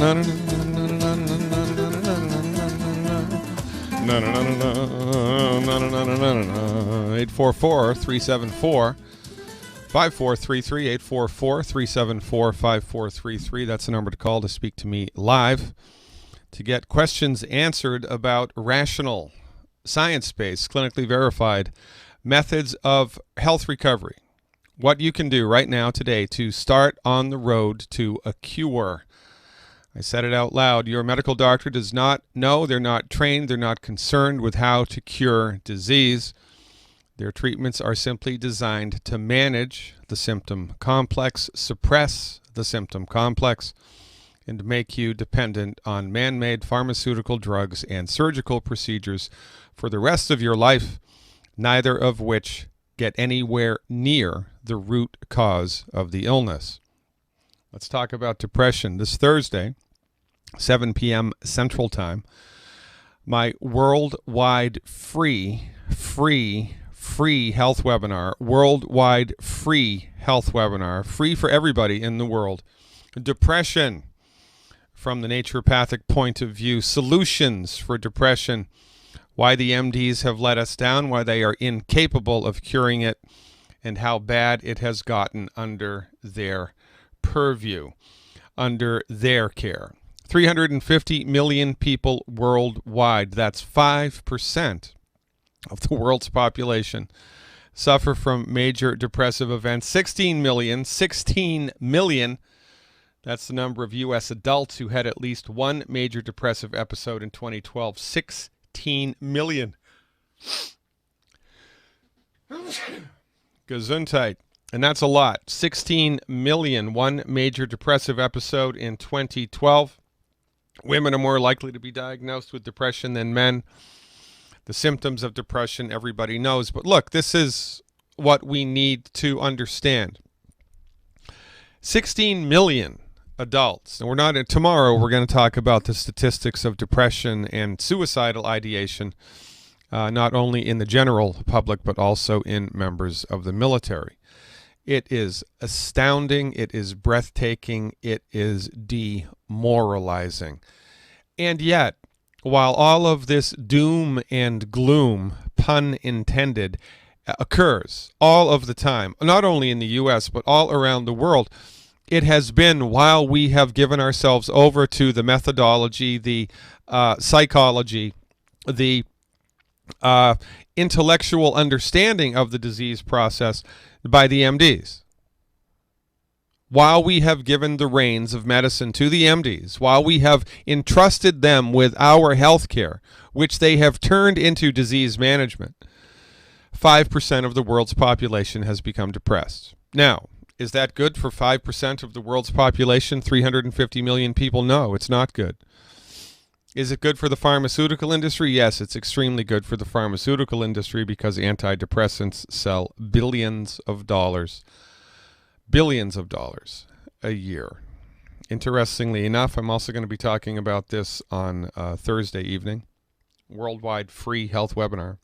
844-374-5433, 844-374-5433. That's the number to call to speak to me live, to get questions answered about rational, science-based, clinically verified methods of health recovery. What you can do right now today to start on the road to a cure. I said it out loud. Your medical doctor does not know. They're not trained. They're not concerned with how to cure disease. Their treatments are simply designed to manage the symptom complex, suppress the symptom complex, and make you dependent on man-made pharmaceutical drugs and surgical procedures for the rest of your life, neither of which get anywhere near the root cause of the illness. Let's talk about depression. This Thursday, 7 p.m. Central Time, my worldwide free health webinar, worldwide free health webinar, free for everybody in the world. Depression from the naturopathic point of view, solutions for depression, why the MDs have let us down, why they are incapable of curing it, and how bad it has gotten under their purview, under their care. 350 million people worldwide, that's 5% of the world's population, suffer from major depressive events. 16 million, that's the number of U.S. adults who had at least one major depressive episode in 2012. 16 million. Gesundheit. And that's a lot. 16 million, one major depressive episode in 2012. Women are more likely to be diagnosed with depression than men. The symptoms of depression everybody knows. But look, this is what we need to understand. 16 million adults. And tomorrow we're going to talk about the statistics of depression and suicidal ideation, not only in the general public, but also in members of the military. It is astounding. It is breathtaking. It is demoralizing. And yet, while all of this doom and gloom, pun intended, occurs all of the time, not only in the U.S., but all around the world, it has been while we have given ourselves over to the methodology, the psychology, the intellectual understanding of the disease process by the MDs. While we have given the reins of medicine to the MDs, while we have entrusted them with our health care, which they have turned into disease management, 5% of the world's population has become depressed. Now, is that good for 5% of the world's population, 350 million people? No, it's not good. Is it good for the pharmaceutical industry? Yes, it's extremely good for the pharmaceutical industry because antidepressants sell billions of dollars a year. Interestingly enough, I'm also going to be talking about this on Thursday evening, worldwide free health webinar.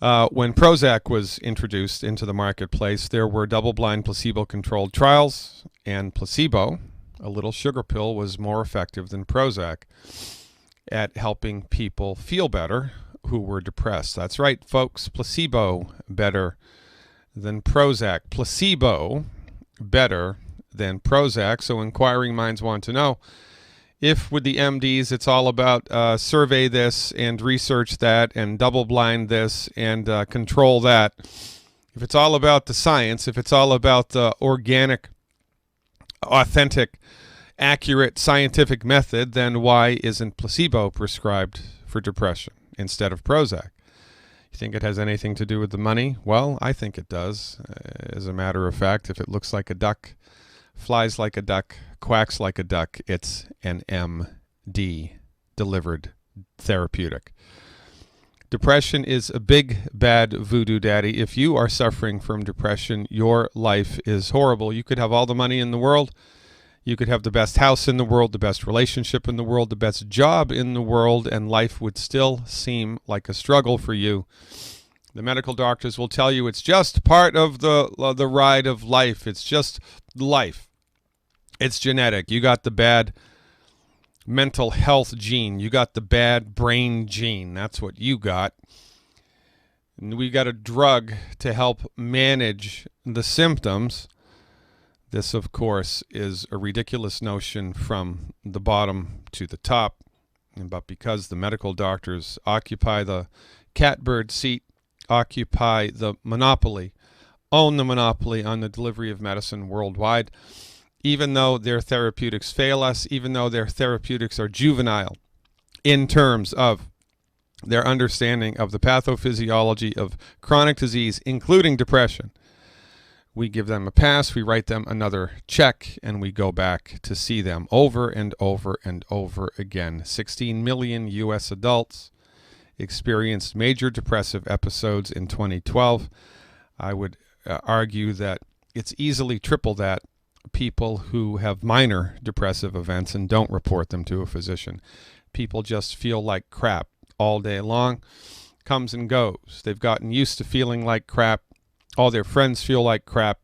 When Prozac was introduced into the marketplace, there were double-blind placebo-controlled trials, and placebo, a little sugar pill, was more effective than Prozac at helping people feel better who were depressed. That's right, folks, placebo better than Prozac. Placebo better than Prozac. So inquiring minds want to know if with the MDs it's all about survey this and research that and double-blind this and control that. If it's all about the science, if it's all about the organic, authentic, accurate scientific method, then why isn't placebo prescribed for depression instead of Prozac? You think it has anything to do with the money? Well, I think it does. As a matter of fact, if it looks like a duck, flies like a duck, quacks like a duck, it's an MD delivered therapeutic. Depression is a big, bad voodoo daddy. If you are suffering from depression, your life is horrible. You could have all the money in the world. You could have the best house in the world, the best relationship in the world, the best job in the world, and life would still seem like a struggle for you. The medical doctors will tell you it's just part of the ride of life. It's just life. It's genetic. You got the bad mental health gene. You got the bad brain gene. That's what you got. And we got a drug to help manage the symptoms. This, of course, is a ridiculous notion from the bottom to the top. But because the medical doctors occupy the catbird seat, occupy the monopoly, own the monopoly on the delivery of medicine worldwide, even though their therapeutics fail us, even though their therapeutics are juvenile in terms of their understanding of the pathophysiology of chronic disease, including depression, we give them a pass, we write them another check, and we go back to see them over and over and over again. 16 million U.S. adults experienced major depressive episodes in 2012. I would argue that it's easily triple that people who have minor depressive events and don't report them to a physician. People just feel like crap all day long. Comes and goes. They've gotten used to feeling like crap. All their friends feel like crap.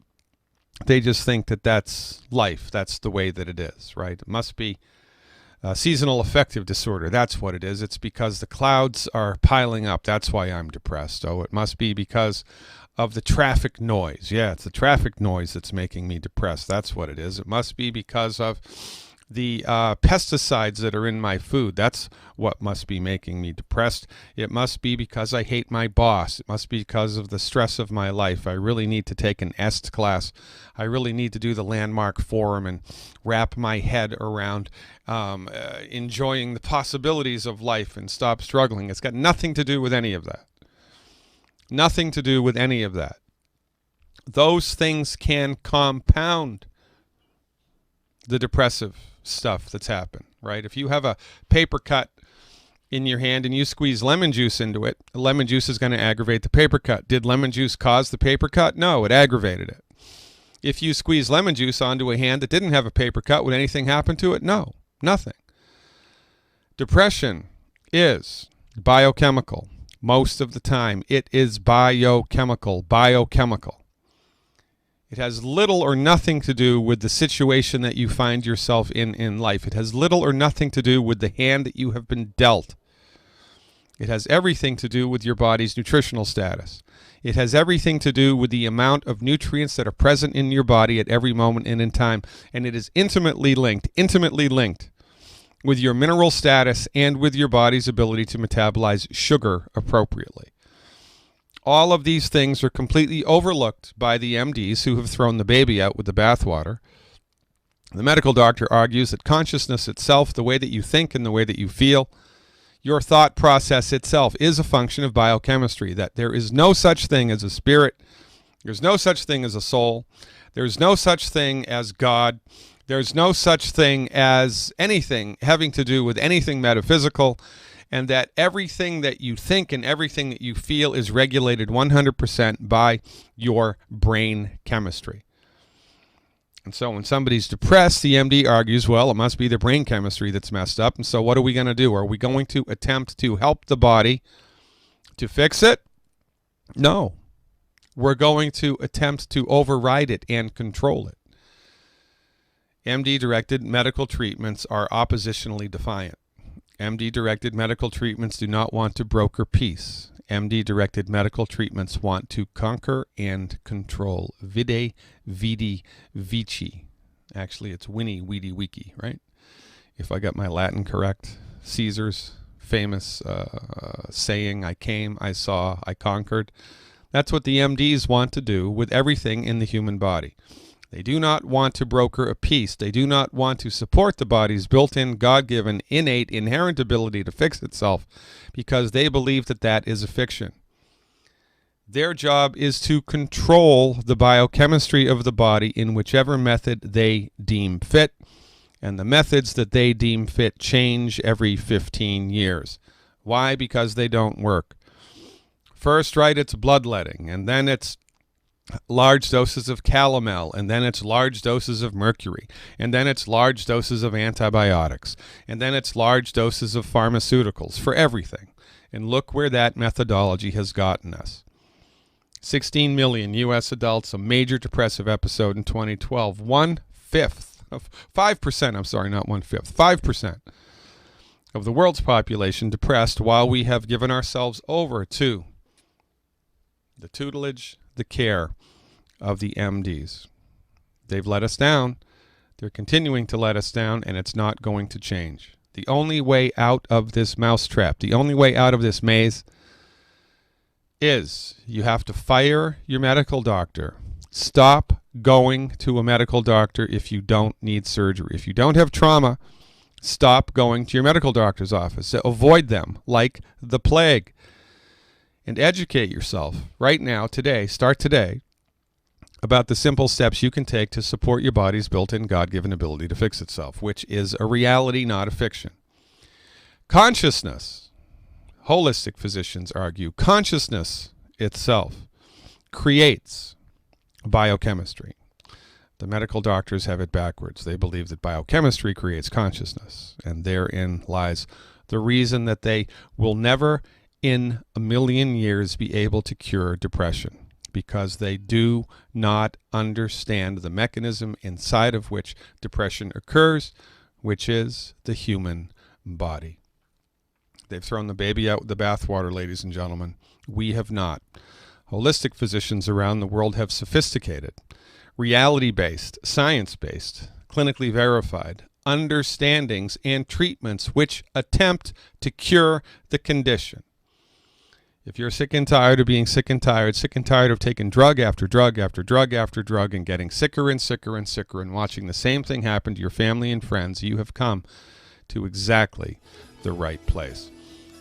They just think that that's life. That's the way that it is, right? It must be seasonal affective disorder. That's what it is. It's because the clouds are piling up. That's why I'm depressed. Oh, it must be because of the traffic noise. Yeah, it's the traffic noise that's making me depressed. That's what it is. It must be because of the pesticides that are in my food. That's what must be making me depressed. It must be because I hate my boss. It must be because of the stress of my life. I really need to take an EST class. I really need to do the landmark forum and wrap my head around enjoying the possibilities of life and stop struggling. It's got nothing to do with any of that. Nothing to do with any of that. Those things can compound the depressive stuff that's happened, right? If you have a paper cut in your hand and you squeeze lemon juice into it, lemon juice is going to aggravate the paper cut. Did lemon juice cause the paper cut? No, it aggravated it. If you squeeze lemon juice onto a hand that didn't have a paper cut, would anything happen to it? No, nothing. Depression is biochemical. Most of the time, it is biochemical. It has little or nothing to do with the situation that you find yourself in life. It has little or nothing to do with the hand that you have been dealt. It has everything to do with your body's nutritional status. It has everything to do with the amount of nutrients that are present in your body at every moment and in time. And it is intimately linked with your mineral status and with your body's ability to metabolize sugar appropriately. All of these things are completely overlooked by the MDs who have thrown the baby out with the bathwater. The medical doctor argues that consciousness itself, the way that you think and the way that you feel, your thought process itself is a function of biochemistry, that there is no such thing as a spirit, there's no such thing as a soul, there's no such thing as God, there's no such thing as anything having to do with anything metaphysical, and that everything that you think and everything that you feel is regulated 100% by your brain chemistry. And so when somebody's depressed, the MD argues, well, it must be the brain chemistry that's messed up. And so what are we going to do? Are we going to attempt to help the body to fix it? No. We're going to attempt to override it and control it. MD-directed medical treatments are oppositionally defiant. MD-directed medical treatments do not want to broker peace. MD-directed medical treatments want to conquer and control. Vide, vidi, vici. Actually, it's winnie, weedy, wiki, right? If I got my Latin correct. Caesar's famous saying, I came, I saw, I conquered. That's what the MDs want to do with everything in the human body. They do not want to broker a peace. They do not want to support the body's built-in, God-given, innate, inherent ability to fix itself because they believe that that is a fiction. Their job is to control the biochemistry of the body in whichever method they deem fit, and the methods that they deem fit change every 15 years. Why? Because they don't work. First, right, it's bloodletting, and then it's large doses of calomel, and then it's large doses of mercury, and then it's large doses of antibiotics, and then it's large doses of pharmaceuticals for everything. And look where that methodology has gotten us. 16 million U.S. adults, a major depressive episode in 2012. 1/5 5%, I'm sorry, not 1/5, 5% of the world's population depressed, while we have given ourselves over to the tutelage, the care of the MDs. They've let us down. They're continuing to let us down, and it's not going to change. The only way out of this mousetrap, the only way out of this maze, is you have to fire your medical doctor. Stop going to a medical doctor if you don't need surgery. If you don't have trauma, stop going to your medical doctor's office. Avoid them like the plague. And educate yourself right now, today, start today, about the simple steps you can take to support your body's built-in God-given ability to fix itself, which is a reality, not a fiction. Consciousness, holistic physicians argue, consciousness itself creates biochemistry. The medical doctors have it backwards. They believe that biochemistry creates consciousness, and therein lies the reason that they will never in a million years be able to cure depression, because they do not understand the mechanism inside of which depression occurs, which is the human body. They've thrown the baby out with the bathwater, ladies and gentlemen. We have not. Holistic physicians around the world have sophisticated, reality-based, science-based, clinically verified understandings and treatments which attempt to cure the condition. If you're sick and tired of being sick and tired of taking drug after drug after drug after drug and getting sicker and sicker and sicker and watching the same thing happen to your family and friends, you have come to exactly the right place.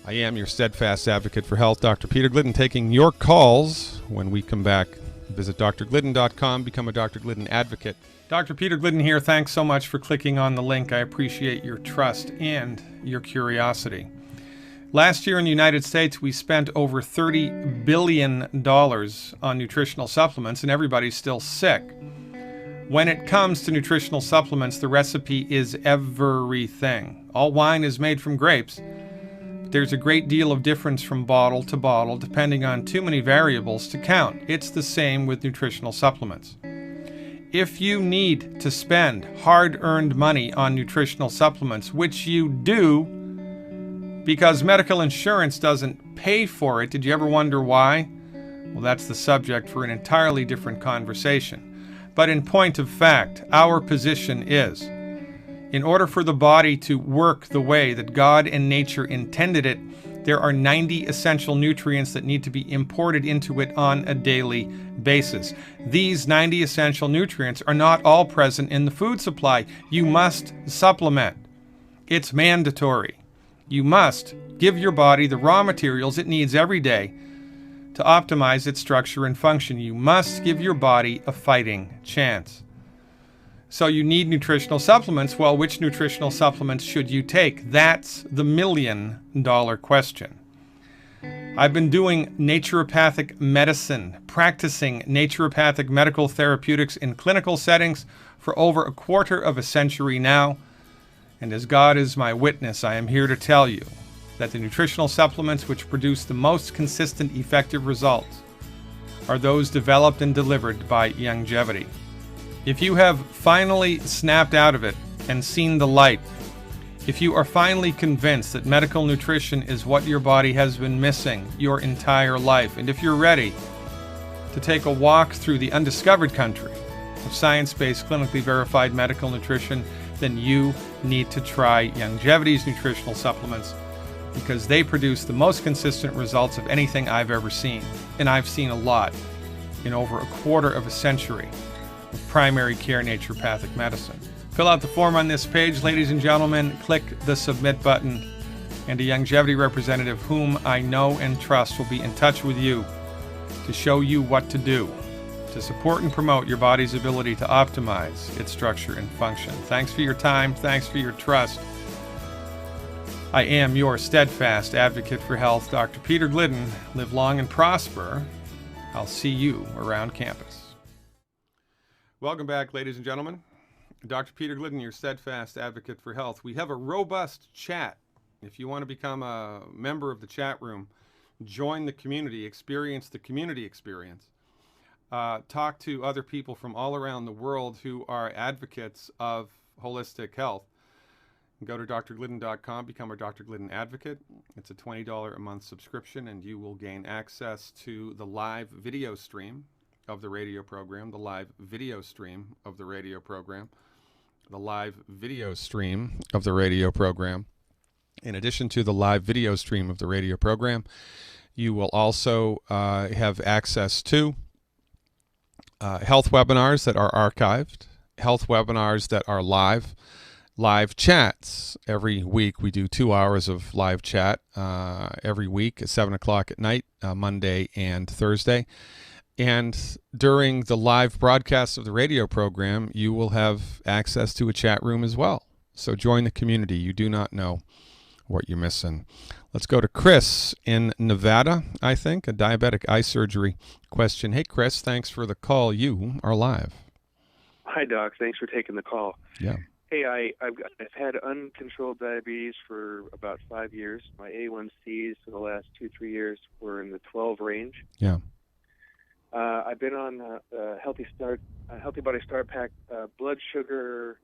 I am your steadfast advocate for health, Dr. Peter Glidden, taking your calls. When we come back, visit drglidden.com, become a Dr. Glidden advocate. Dr. Peter Glidden here. Thanks so much for clicking on the link. I appreciate your trust and your curiosity. Last year in the United States, we spent over $30 billion on nutritional supplements, and everybody's still sick. When it comes to nutritional supplements, the recipe is everything. All wine is made from grapes. But there's a great deal of difference from bottle to bottle, depending on too many variables to count. It's the same with nutritional supplements. If you need to spend hard-earned money on nutritional supplements, which you do, because medical insurance doesn't pay for it. Did you ever wonder why? Well, that's the subject for an entirely different conversation. But in point of fact, our position is, in order for the body to work the way that God and nature intended it, there are 90 essential nutrients that need to be imported into it on a daily basis. These 90 essential nutrients are not all present in the food supply. You must supplement. It's mandatory. You must give your body the raw materials it needs every day to optimize its structure and function. You must give your body a fighting chance. So you need nutritional supplements. Well, which nutritional supplements should you take? That's the million-dollar question. I've been doing naturopathic medicine, practicing naturopathic medical therapeutics in clinical settings for over a quarter of a century now. And as God is my witness, I am here to tell you that the nutritional supplements which produce the most consistent, effective results are those developed and delivered by YGYOntario. If you have finally snapped out of it and seen the light, if you are finally convinced that medical nutrition is what your body has been missing your entire life, and if you're ready to take a walk through the undiscovered country of science-based, clinically verified medical nutrition, then you need to try YGYOntario's nutritional supplements, because they produce the most consistent results of anything I've ever seen. And I've seen a lot in over a quarter of a century of primary care naturopathic medicine. Fill out the form on this page, ladies and gentlemen. Click the submit button, and a YGYOntario representative whom I know and trust will be in touch with you to show you what to do to support and promote your body's ability to optimize its structure and function. Thanks for your time. Thanks for your trust. I am your steadfast advocate for health, Dr. Peter Glidden. Live long and prosper. I'll see you around campus. Welcome back, ladies and gentlemen. Dr. Peter Glidden, your steadfast advocate for health. We have a robust chat. If you want to become a member of the chat room, join the community, experience the community experience. talk to other people from all around the world who are advocates of holistic health. Go to drglidden.com, become a Dr. Glidden advocate. It's a $20 a month subscription, and you will gain access to the live video stream of the radio program, the live video stream of the radio program, the live video stream of the radio program. In addition to the live video stream of the radio program, you will also have access to health webinars that are archived, health webinars that are live chats. Every week we do 2 hours of live chat every week at 7 o'clock at night, Monday and Thursday. And during the live broadcast of the radio program, you will have access to a chat room as well. So join the community. You do not know what you're missing. Let's go to Chris in Nevada, I think, a diabetic eye surgery question. Hey, Chris, thanks for the call. You are live. Hi, Doc. Thanks for taking the call. Yeah. Hey, I've had uncontrolled diabetes for about 5 years. My A1Cs for the last 2-3 years were in the 12 range. Yeah. I've been on Healthy Body Start Pack blood sugar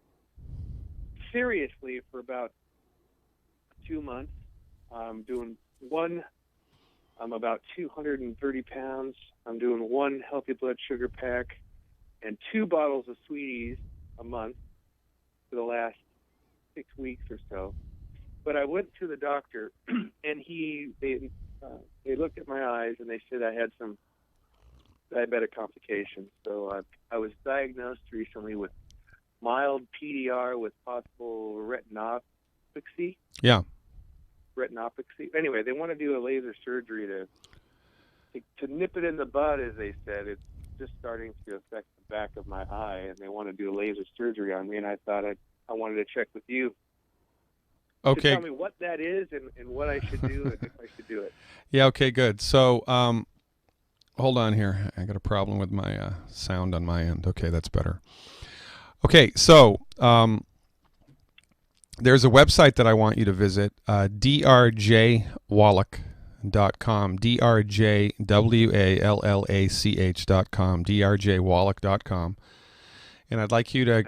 seriously for about 2 months. I'm about 230 pounds. I'm doing 1 healthy blood sugar pack and 2 bottles of sweeties a month for the last 6 weeks or so. But I went to the doctor, and they looked at my eyes, and they said I had some diabetic complications. So I was diagnosed recently with mild PDR with possible retinopathy. Yeah. Retinopathy. Anyway, they want to do a laser surgery to nip it in the bud, as they said. It's just starting to affect the back of my eye, and they want to do a laser surgery on me, and I thought I wanted to check with you. Okay. To tell me what that is and what I should do and if I should do it. Yeah, okay, good. So hold on here. I got a problem with my sound on my end. Okay, that's better. Okay, so there's a website that I want you to visit, drjwallach.com, drjwallach.com, drjwallach.com. And I'd like you to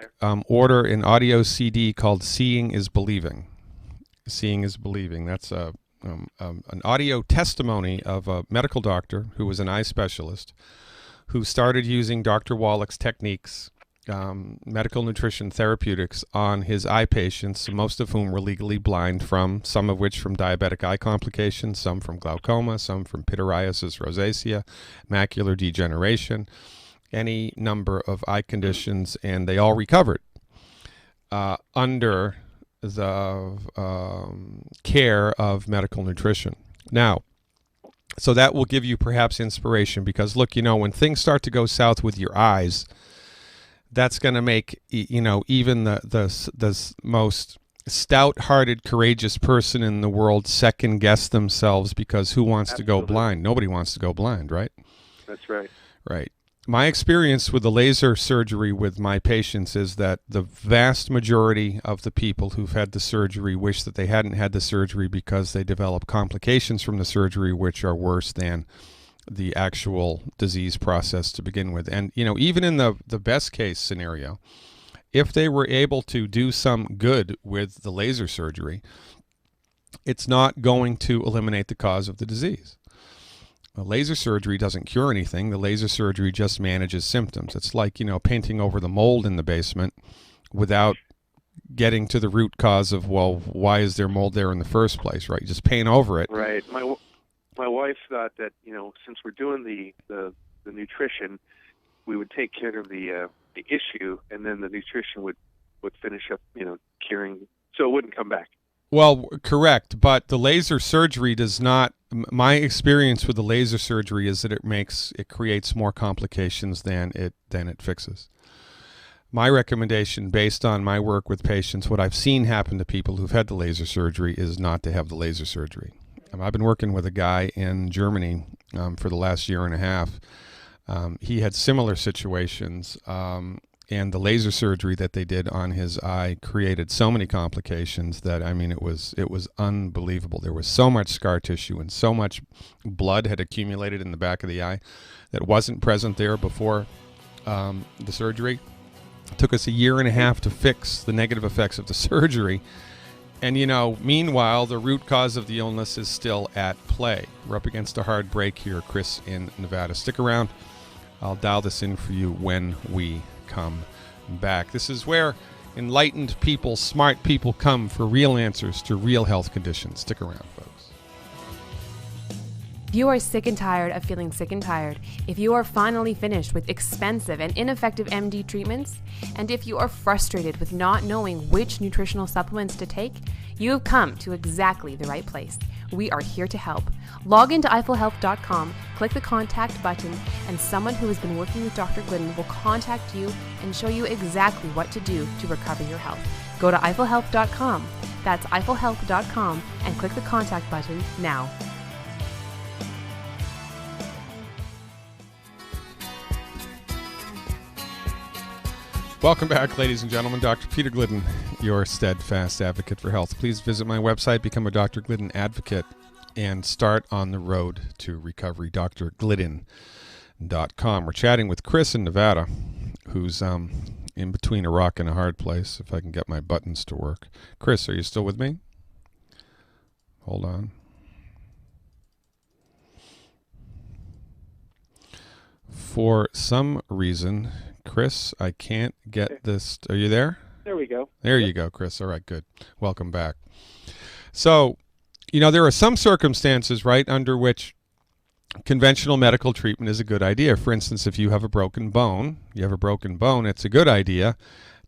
order an audio CD called Seeing is Believing. Seeing is Believing. That's an audio testimony of a medical doctor who was an eye specialist who started using Dr. Wallach's techniques, medical nutrition therapeutics, on his eye patients, most of whom were legally blind, some of which from diabetic eye complications, some from glaucoma, some from pityriasis rosacea, macular degeneration, any number of eye conditions, and they all recovered under the care of medical nutrition. Now, so that will give you perhaps inspiration, because look, when things start to go south with your eyes, that's going to make, even the most stout-hearted, courageous person in the world second guess themselves, because who wants Absolutely. to go blind? Nobody wants to go blind, right? That's right. Right. My experience with the laser surgery with my patients is that the vast majority of the people who've had the surgery wish that they hadn't had the surgery, because they develop complications from the surgery which are worse than the actual disease process to begin with. And, even in the best case scenario, if they were able to do some good with the laser surgery, it's not going to eliminate the cause of the disease. The laser surgery doesn't cure anything. The laser surgery just manages symptoms. It's like, painting over the mold in the basement without getting to the root cause of, well, why is there mold there in the first place, right? You just paint over it. Right. My wife thought that, since we're doing the nutrition, we would take care of the issue, and then the nutrition would finish up, curing, so it wouldn't come back. Well, correct, but the laser surgery does not. My experience with the laser surgery is that it creates more complications than it fixes. My recommendation, based on my work with patients, what I've seen happen to people who've had the laser surgery, is not to have the laser surgery. I've been working with a guy in Germany for the last year and a half. He had similar situations, And the laser surgery that they did on his eye created so many complications that, I mean, it was unbelievable. There was so much scar tissue and so much blood had accumulated in the back of the eye that wasn't present there before the surgery. It took us a year and a half to fix the negative effects of the surgery. And, you know, meanwhile, the root cause of the illness is still at play. We're up against a hard break here, Chris in Nevada. Stick around. I'll dial this in for you when we come back. This is where enlightened people, smart people come for real answers to real health conditions. Stick around, folks. If you are sick and tired of feeling sick and tired, if you are finally finished with expensive and ineffective MD treatments, and if you are frustrated with not knowing which nutritional supplements to take, you have come to exactly the right place. We are here to help. Log into EiffelHealth.com, click the contact button, and someone who has been working with Dr. Glidden will contact you and show you exactly what to do to recover your health. Go to EiffelHealth.com, that's EiffelHealth.com, and click the contact button now. Welcome back, ladies and gentlemen. Dr. Peter Glidden, your steadfast advocate for health. Please visit my website, become a Dr. Glidden advocate, and start on the road to recovery, drglidden.com. We're chatting with Chris in Nevada, who's in between a rock and a hard place, if I can get my buttons to work. Chris, are you still with me? Hold on. For some reason, Chris, I can't get this. Are you there? There we go. There you go, Chris. All right, good. Welcome back. So, you know, there are some circumstances, right, under which conventional medical treatment is a good idea. For instance, if you have a broken bone, it's a good idea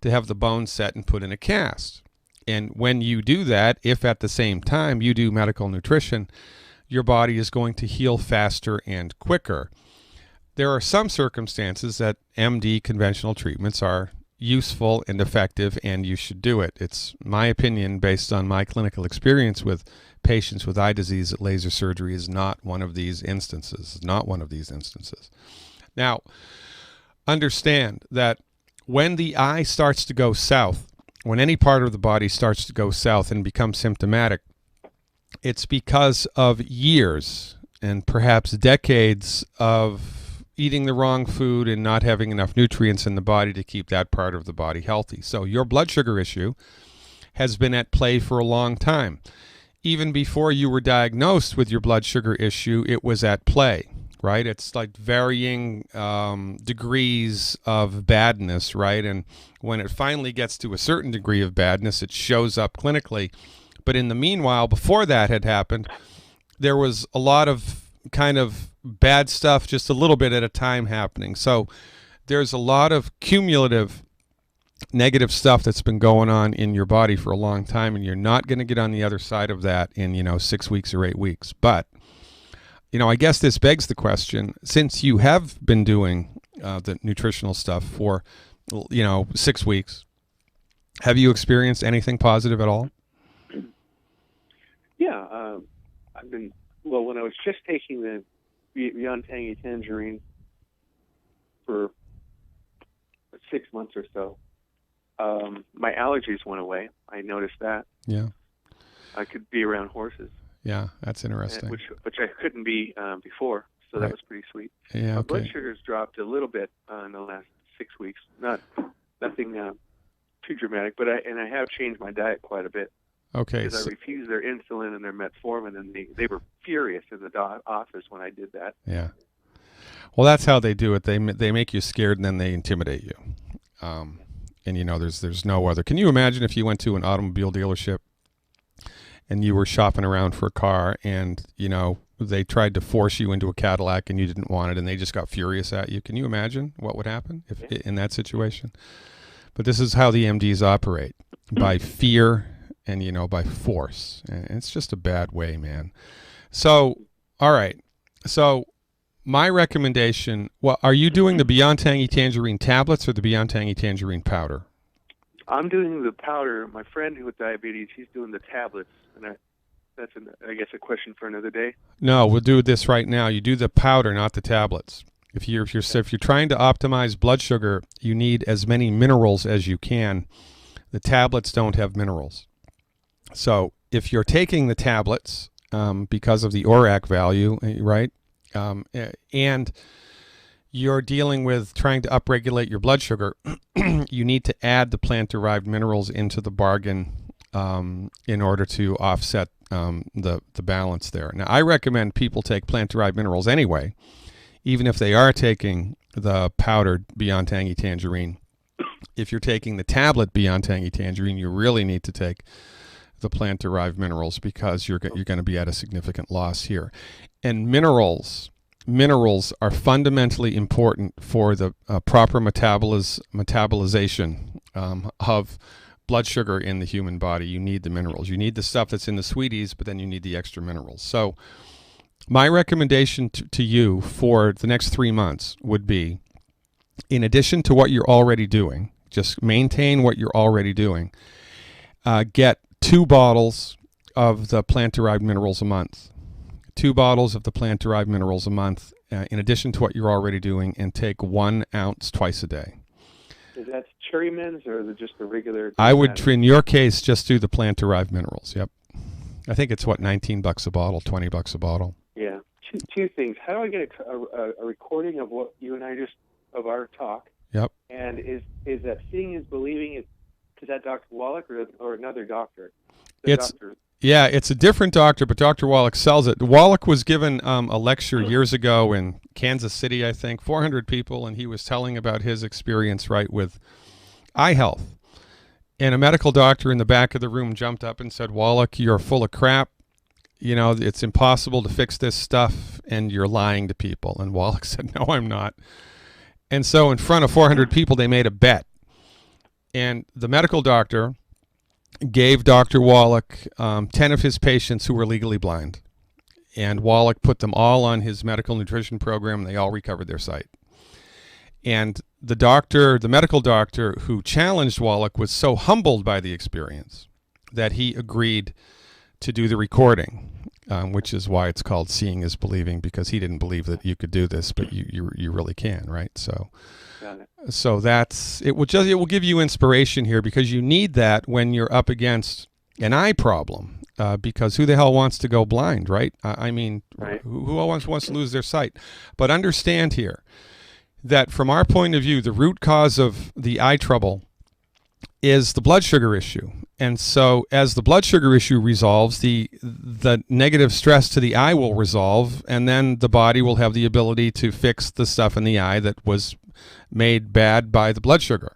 to have the bone set and put in a cast. And when you do that, if at the same time you do medical nutrition, your body is going to heal faster and quicker. There are some circumstances that MD conventional treatments are useful and effective, and you should do it. It's my opinion, based on my clinical experience with patients with eye disease, that laser surgery is not one of these instances. Now, understand that when the eye starts to go south, when any part of the body starts to go south and become symptomatic, it's because of years and perhaps decades of eating the wrong food and not having enough nutrients in the body to keep that part of the body healthy. So your blood sugar issue has been at play for a long time. Even before you were diagnosed with your blood sugar issue, it was at play, right? It's like varying degrees of badness, right? And when it finally gets to a certain degree of badness, it shows up clinically. But in the meanwhile, before that had happened, there was a lot of kind of bad stuff just a little bit at a time happening. So there's a lot of cumulative negative stuff that's been going on in your body for a long time, and you're not going to get on the other side of that in 6 weeks or 8 weeks. But I guess this begs the question, since you have been doing the nutritional stuff for 6 weeks, have you experienced anything positive at all? Yeah, I've been. Well, when I was just taking the YGYOntario tangerine for 6 months or so, my allergies went away. I noticed that. Yeah. I could be around horses. Yeah, that's interesting. Which I couldn't be before, so right. That was pretty sweet. Yeah, My okay. blood sugar's dropped a little bit in the last 6 weeks. Nothing too dramatic, but I have changed my diet quite a bit. Okay. Because I refused their insulin and their metformin, and they were furious in the office when I did that. Yeah. Well, that's how they do it. They make you scared, and then they intimidate you. And there's no other. Can you imagine if you went to an automobile dealership and you were shopping around for a car, and they tried to force you into a Cadillac and you didn't want it, and they just got furious at you? Can you imagine what would happen in that situation? But this is how the MDs operate, by fear and by force, and it's just a bad way, man. So, all right. So, my recommendation. Well, are you doing the YGYOntario tangerine tablets or the YGYOntario tangerine powder? I'm doing the powder. My friend with diabetes, he's doing the tablets, and that's I guess a question for another day. No, we'll do this right now. You do the powder, not the tablets. If you're trying to optimize blood sugar, you need as many minerals as you can. The tablets don't have minerals. So if you're taking the tablets because of the ORAC value, right, and you're dealing with trying to upregulate your blood sugar, you need to add the plant-derived minerals into the bargain in order to offset the balance there. Now, I recommend people take plant-derived minerals anyway, even if they are taking the powdered Beyond Tangy Tangerine. If you're taking the tablet Beyond Tangy Tangerine, you really need to take the plant-derived minerals because you're going to be at a significant loss here. And minerals are fundamentally important for the proper metabolization of blood sugar in the human body. You need the minerals. You need the stuff that's in the sweeties, but then you need the extra minerals. So my recommendation to you for the next 3 months would be, in addition to what you're already doing, just maintain what you're already doing. Get 2 bottles of the plant-derived minerals a month. 2 bottles of the plant-derived minerals a month, in addition to what you're already doing, and take 1 ounce twice a day. Is that Cherry Mints or is it just the regular? I would, in your case, just do the plant-derived minerals. Yep. I think it's, $19 a bottle, $20 a bottle. Yeah. Two things. How do I get a recording of what you and I of our talk? Yep. And is that seeing is believing? Is that Dr. Wallach or another doctor? Yeah, it's a different doctor, but Dr. Wallach sells it. Wallach was given a lecture years ago in Kansas City, I think, 400 people, and he was telling about his experience, right, with eye health. And a medical doctor in the back of the room jumped up and said, "Wallach, you're full of crap. You know, it's impossible to fix this stuff, and you're lying to people." And Wallach said, "No, I'm not." And so in front of 400 people, they made a bet. And the medical doctor gave Dr. Wallach 10 of his patients who were legally blind. And Wallach put them all on his medical nutrition program, and they all recovered their sight. And the medical doctor who challenged Wallach was so humbled by the experience that he agreed to do the recording, which is why it's called Seeing is Believing, because he didn't believe that you could do this, but you really can, right? So it will give you inspiration here, because you need that when you're up against an eye problem, because who the hell wants to go blind, right? Right. Who wants to lose their sight? But understand here that from our point of view, the root cause of the eye trouble is the blood sugar issue. And so as the blood sugar issue resolves, the negative stress to the eye will resolve, and then the body will have the ability to fix the stuff in the eye that was made bad by the blood sugar.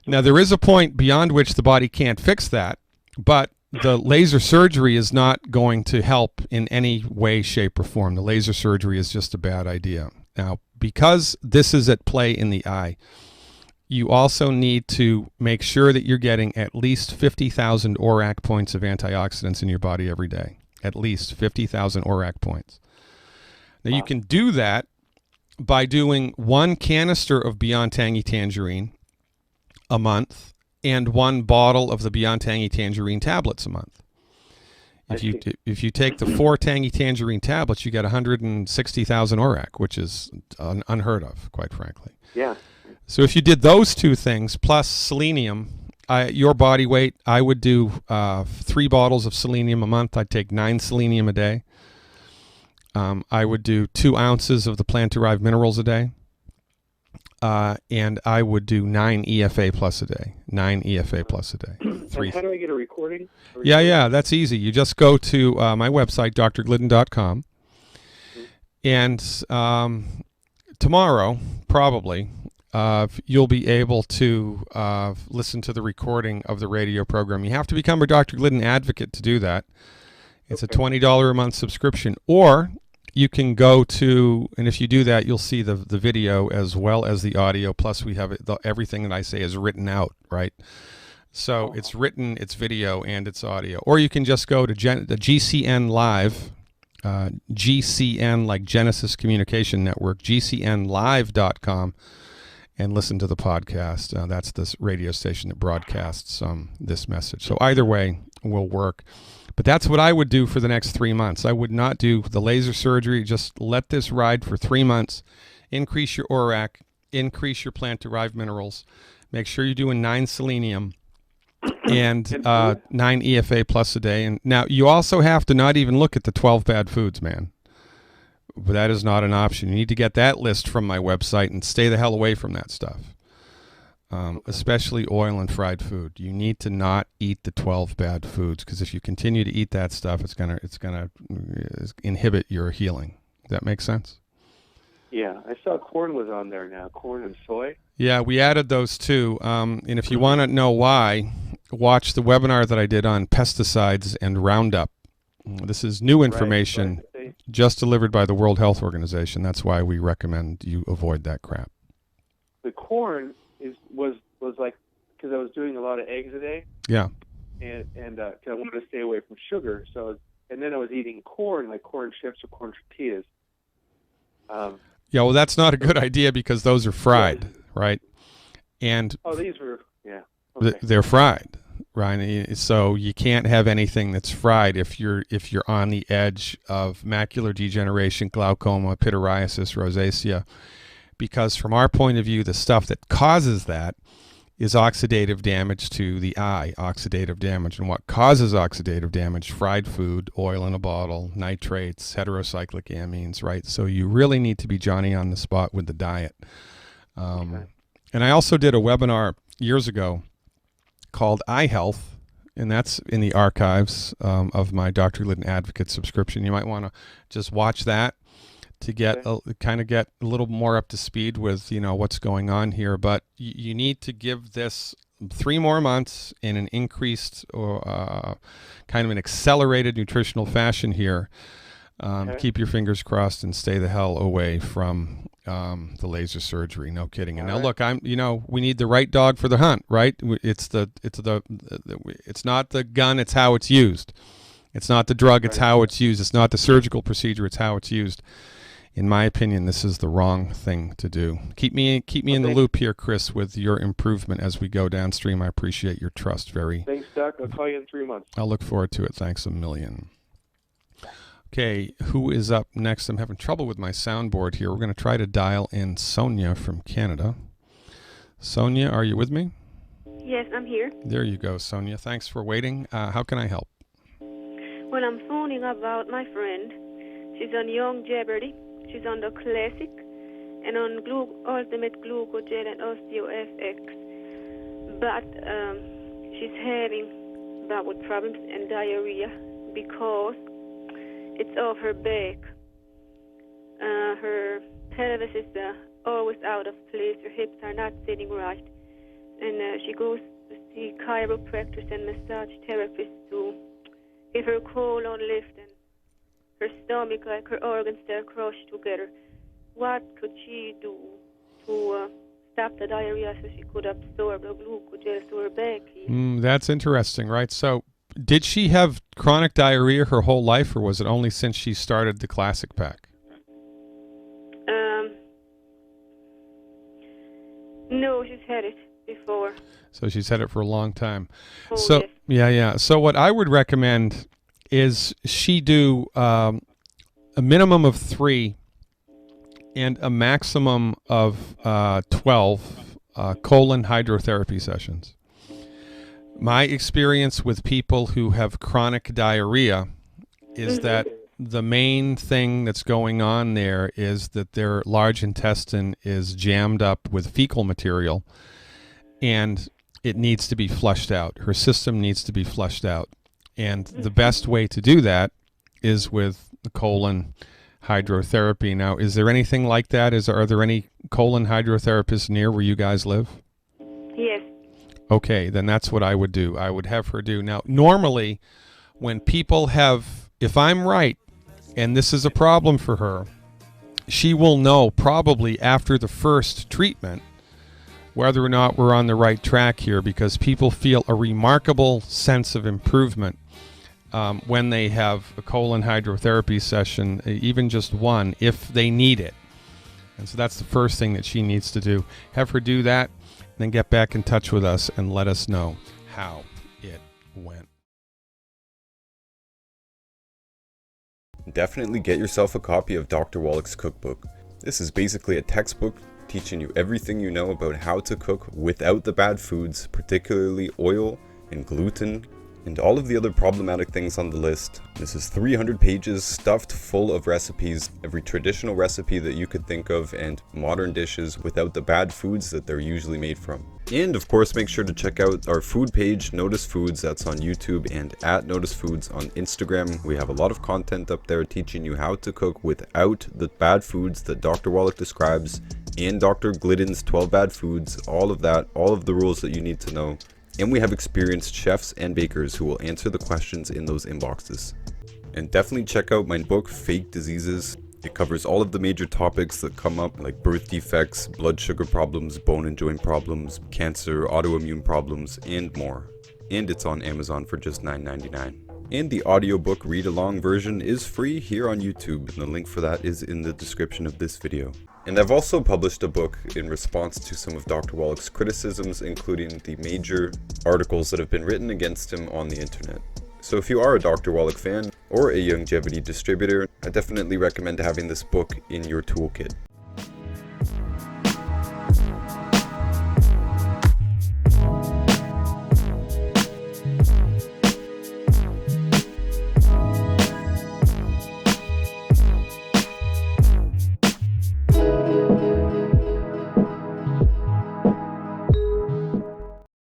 Now, there is a point beyond which the body can't fix that, but the laser surgery is not going to help in any way, shape, or form. The laser surgery is just a bad idea. Now, because this is at play in the eye, you also need to make sure that you're getting at least 50,000 ORAC points of antioxidants in your body every day. At least 50,000 ORAC points. Now, you can do that by doing 1 canister of Beyond Tangy Tangerine a month and 1 bottle of the Beyond Tangy Tangerine tablets a month. If you take the 4 Tangy Tangerine tablets, you get 160,000 ORAC, which is unheard of, quite frankly. Yeah. So if you did those 2 things plus selenium, your body weight, I would do 3 bottles of selenium a month. I'd take 9 selenium a day. I would do 2 ounces of the plant-derived minerals a day. And I would do 9 EFA plus a day. 9 EFA plus a day. And how do I get a recording? Yeah, that's easy. You just go to my website, drglidden.com. And tomorrow, probably, you'll be able to listen to the recording of the radio program. You have to become a Dr. Glidden advocate to do that. It's a $20 a month subscription. Or you can go to, and if you do that, you'll see the video as well as the audio. Plus, we have everything that I say is written out, right? So it's written, it's video, and it's audio. Or you can just go to the GCN Live, GCN like Genesis Communication Network, GCNlive.com, and listen to the podcast. That's this radio station that broadcasts this message. So either way will work. But that's what I would do for the next 3 months. I would not do the laser surgery. Just let this ride for 3 months increase your ORAC, increase your plant-derived minerals. Make sure you're doing 9 selenium and 9 EFA plus a day. And now you also have to not even look at the 12 bad foods, man. But that is not an option. You need to get that list from my website and stay the hell away from that stuff. Especially oil and fried food. You need to not eat the 12 bad foods, because if you continue to eat that stuff, it's gonna inhibit your healing. Does that make sense? Yeah, I saw corn was on there now, corn and soy. Yeah, we added those too. And if you want to know why, watch the webinar that I did on pesticides and Roundup. This is new information, just delivered by the World Health Organization. That's why we recommend you avoid that crap. The corn was like, because I was doing a lot of eggs a day. Yeah. And cause I wanted to stay away from sugar. And then I was eating corn, like corn chips or corn tortillas. Yeah, well, that's not a good idea because those are fried, right? And these were, yeah. Okay. They're fried, right? So you can't have anything that's fried if you're on the edge of macular degeneration, glaucoma, pityriasis, rosacea. Because from our point of view, the stuff that causes that is oxidative damage to the eye, oxidative damage. And what causes oxidative damage? Fried food, oil in a bottle, nitrates, heterocyclic amines, right? So you really need to be Johnny on the spot with the diet. And I also did a webinar years ago called Eye Health, and that's in the archives of my Dr. Glidden Advocate subscription. You might want to just watch that to get a little more up to speed with what's going on here. But you need to give this 3 more months in an increased or kind of an accelerated nutritional fashion here. Keep your fingers crossed and stay the hell away from the laser surgery. No kidding. And now look, we need the right dog for the hunt, right? It's not the gun, it's how it's used. It's not the drug, it's how it's used. It's not the surgical procedure, it's how it's used. In my opinion, this is the wrong thing to do. Keep me in the loop here, Chris, with your improvement as we go downstream. I appreciate your trust very. Thanks, Doc. I'll call you in 3 months. I'll look forward to it. Thanks a million. Okay, who is up next? I'm having trouble with my soundboard here. We're going to try to dial in Sonia from Canada. Sonia, are you with me? Yes, I'm here. There you go, Sonia. Thanks for waiting. How can I help? Well, I'm phoning about my friend. She's on Young Jeopardy. She's on the Classic and on Ultimate Glucogel and OsteoFX. But she's having bowel problems and diarrhea because it's off her back. Her pelvis is always out of place. Her hips are not sitting right. And she goes to see chiropractors and massage therapists to give her colon lift and her stomach, like her organs, they're crushed together. What could she do to stop the diarrhea so she could absorb the glucogel to her back? That's interesting, right? So did she have chronic diarrhea her whole life, or was it only since she started the Classic Pack? No, she's had it before. So she's had it for a long time. Oh, so yes. Yeah. So what I would recommend is she do a minimum of 3 and a maximum of 12 colon hydrotherapy sessions. My experience with people who have chronic diarrhea is that the main thing that's going on there is that their large intestine is jammed up with fecal material and it needs to be flushed out. Her system needs to be flushed out. And the best way to do that is with the colon hydrotherapy. Now, is there anything like that? Are there any colon hydrotherapists near where you guys live? Yes. Okay, then that's what I would do. I would have her do. Now, normally, when people have, if I'm right, and this is a problem for her, she will know probably after the first treatment whether or not we're on the right track here, because people feel a remarkable sense of improvement when they have a colon hydrotherapy session, even just one, if they need it. And so that's the first thing that she needs to do. Have her do that, and then get back in touch with us and let us know how it went. Definitely get yourself a copy of Dr. Wallach's cookbook. This is basically a textbook teaching you everything you know about how to cook without the bad foods, particularly oil and gluten and all of the other problematic things on the list. This is 300 pages stuffed full of recipes, every traditional recipe that you could think of, and modern dishes without the bad foods that they're usually made from. And of course, make sure to check out our food page, Notus Foods, that's on YouTube, and at Notus Foods on Instagram. We have a lot of content up there teaching you how to cook without the bad foods that Dr. Wallach describes, and Dr. Glidden's 12 bad foods, all of that, all of the rules that you need to know. And we have experienced chefs and bakers who will answer the questions in those inboxes. And definitely check out my book, Fake Diseases. It covers all of the major topics that come up, like birth defects, blood sugar problems, bone and joint problems, cancer, autoimmune problems, and more. And it's on Amazon for just $9.99. And the audiobook read-along version is free here on YouTube, and the link for that is in the description of this video. And I've also published a book in response to some of Dr. Wallach's criticisms, including the major articles that have been written against him on the internet. So if you are a Dr. Wallach fan or a longevity distributor, I definitely recommend having this book in your toolkit.